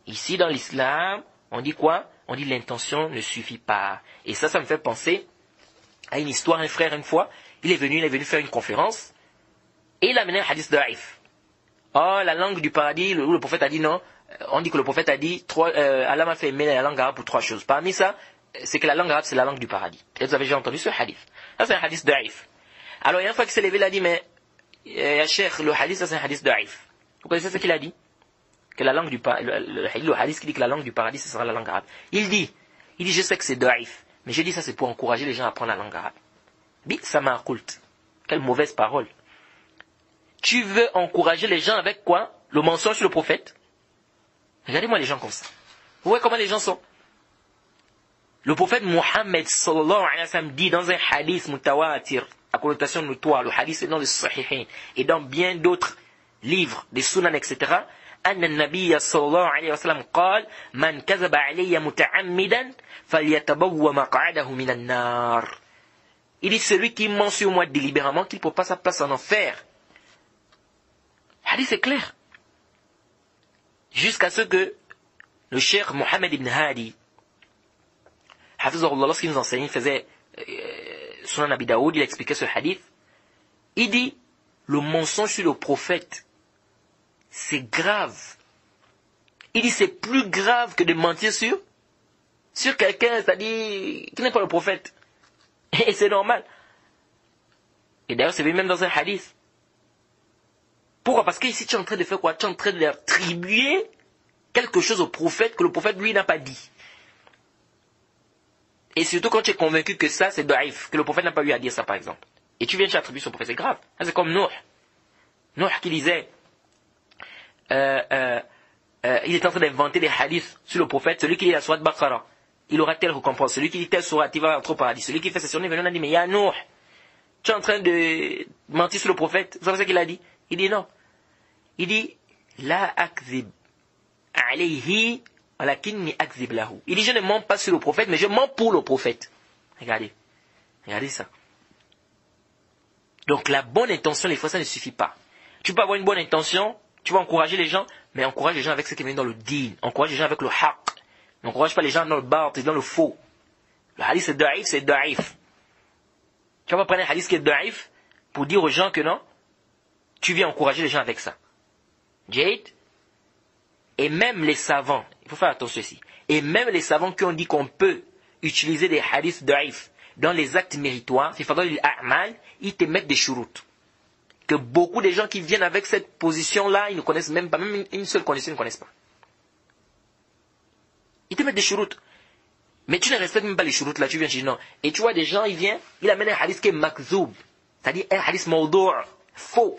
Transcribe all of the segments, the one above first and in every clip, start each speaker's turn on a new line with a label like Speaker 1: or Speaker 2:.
Speaker 1: Ici, dans l'islam, on dit quoi? On dit l'intention ne suffit pas. Et ça me fait penser à une histoire. Un frère, une fois, il est venu faire une conférence, et il a amené un hadith da'if. Oh, la langue du paradis, où le prophète a dit non. On dit que le prophète a dit, Allah m'a fait aimer la langue arabe pour 3 choses. Parmi ça, c'est que la langue arabe, c'est la langue du paradis. Et vous avez déjà entendu ce hadith. Ça, c'est un hadith da'if. Alors, il y a une fois qu'il s'est levé, il a dit, mais, Cheikh, le hadith, ça, c'est un hadith da'if. Vous connaissez ce qu'il a dit? Que la langue du paradis, le hadith qui dit que la langue du paradis, ce sera la langue arabe. Il dit, je sais que c'est da'if, mais j'ai dit ça, c'est pour encourager les gens à apprendre la langue arabe. Bi, ça m'a occulte. Quelle mauvaise parole. Tu veux encourager les gens avec quoi? Le mensonge sur le prophète? Regardez-moi les gens comme ça. Vous voyez comment les gens sont? Le prophète Mohammed sallallahu alayhi wa sallam dit dans un hadith mutawatir, à connotation notoire, le hadith est dans le Sahihain, et dans bien d'autres livres, des sunan, etc., أن النبي صلى الله عليه وسلم قال من كذب علي متعمدا فليتبوأ مقعده من النار. Il dit celui qui ment sur moi délibérément qu'il ne peut pas sa place en enfer. Hadith est clair. Jusqu'à ce que le cheikh Mohammed ibn Hadi, Hafizahullah, lorsqu'il nous enseignait, il faisait Sunan Abi Daoud, il expliquait ce hadith. Il dit le mensonge sur le prophète, c'est grave. Il dit c'est plus grave que de mentir sur quelqu'un, c'est-à-dire qui n'est pas le prophète. Et c'est normal. Et d'ailleurs, c'est même dans un hadith. Pourquoi? Parce qu'ici, tu es en train de faire quoi? Tu es en train d'attribuer quelque chose au prophète que le prophète, lui, n'a pas dit. Et surtout quand tu es convaincu que ça, c'est da'if, que le prophète n'a pas eu à dire ça, par exemple. Et tu viens de attribuer au prophète, c'est grave. Ça, c'est comme Nuh. Nuh qui disait, il est en train d'inventer des hadiths sur le prophète. Celui qui lit la sourate Baqara, il aura telle récompense. Celui qui lit telle sourate, il va entrer au paradis. Celui qui fait cette journée, on a dit, mais il y a Nuh. Tu es en train de mentir sur le prophète. Vous savez ce qu'il a dit? Il dit non. Il dit, la akzib alayhi walakinni akzib lahu. Il dit, je ne mens pas sur le prophète, mais je mens pour le prophète. Regardez ça. Donc la bonne intention, des fois, ça ne suffit pas. Tu peux avoir une bonne intention, tu vas encourager les gens, mais encourage les gens avec ce qui vient dans le din. Encourage les gens avec le haqq. N'encourage pas les gens dans le batil, dans le faux. Le hadith c'est da'if, c'est da'if. Tu vas pas prendre un hadith qui est da'if pour dire aux gens que non, tu viens encourager les gens avec ça. Jade. Et même les savants, il faut faire attention ici, et même les savants qui ont dit qu'on peut utiliser des hadiths da'if dans les actes méritoires, c'est fadal al-a'mal, ils te mettent des shuruts. Que beaucoup de gens qui viennent avec cette position-là, ils ne connaissent même pas, même une seule condition, ils ne connaissent pas. Ils te mettent des shuruts. Mais tu ne respectes même pas les shuruts là, tu viens chez non. Et tu vois des gens, il amène un hadith qui est makzoub, c'est-à-dire un hadith mawdou', faux.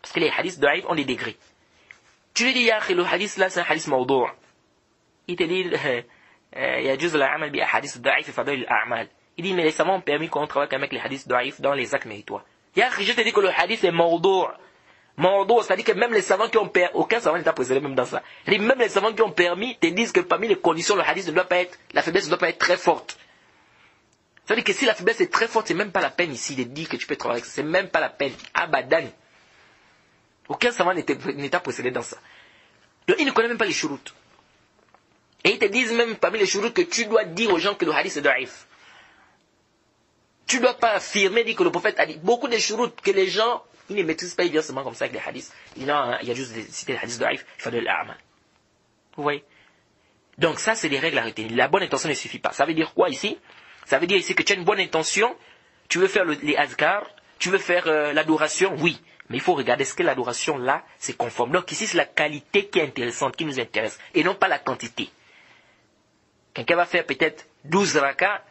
Speaker 1: Parce que les hadiths da'if ont des degrés. Tu lui dis, le hadith là, c'est un hadith mawdou'. Il te dit, yajuz al-amal bi hadith da'if et fadal al-a'mal. Il dit, mais les savants ont permis qu'on travaille avec les hadiths da'if dans les actes méritoires. Je te dis que le hadith est mawdou'. Mawdou', c'est-à-dire que même les savants qui ont permis, aucun savant n'est précédé même dans ça. Même les savants qui ont permis te disent que parmi les conditions, le hadith ne doit pas être, la faiblesse ne doit pas être très forte. C'est-à-dire que si la faiblesse est très forte, c'est même pas la peine ici de dire que tu peux travailler avec ça. C'est même pas la peine. Abadan. Aucun savant n'est précédé dans ça. Donc, ils ne connaissent même pas les shuruts. Et ils te disent même parmi les shuruts que tu dois dire aux gens que le hadith est da'if. Tu ne dois pas affirmer, dire que le prophète a dit beaucoup de shuruts que les gens, ils ne maîtrisent pas, ils viennent seulement comme ça avec les hadiths. Ils disent non, il y a juste citer les hadiths da'if, il faut de l'a'amal. Vous voyez? Donc ça, c'est des règles à retenir. La bonne intention ne suffit pas. Ça veut dire quoi ici? Ça veut dire ici que tu as une bonne intention, tu veux faire les azkar, tu veux faire l'adoration, oui. Mais il faut regarder ce que l'adoration là, c'est conforme. Donc ici, c'est la qualité qui est intéressante, qui nous intéresse, et non pas la quantité. Quelqu'un va faire peut-être 12 rakas,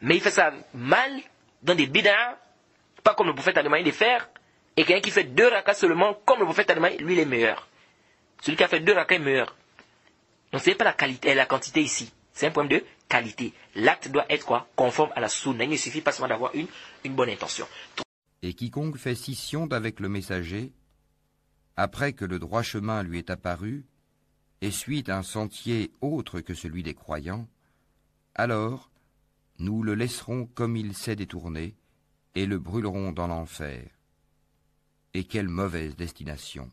Speaker 1: mais il fait ça mal, dans des bid'ah, pas comme le prophète a demandé de faire, et quelqu'un qui fait 2 rakas seulement, comme le prophète a demandé, lui il est meilleur. Celui qui a fait 2 rakas est meilleur. Donc ce n'est pas la qualité, la quantité ici. C'est un problème de qualité. L'acte doit être quoi? Conforme à la sunna. Il ne suffit pas seulement d'avoir une bonne intention.
Speaker 2: Et quiconque fait scission d'avec le messager, après que le droit chemin lui est apparu, et suit un sentier autre que celui des croyants, alors nous le laisserons comme il s'est détourné, et le brûlerons dans l'enfer. Et quelle mauvaise destination!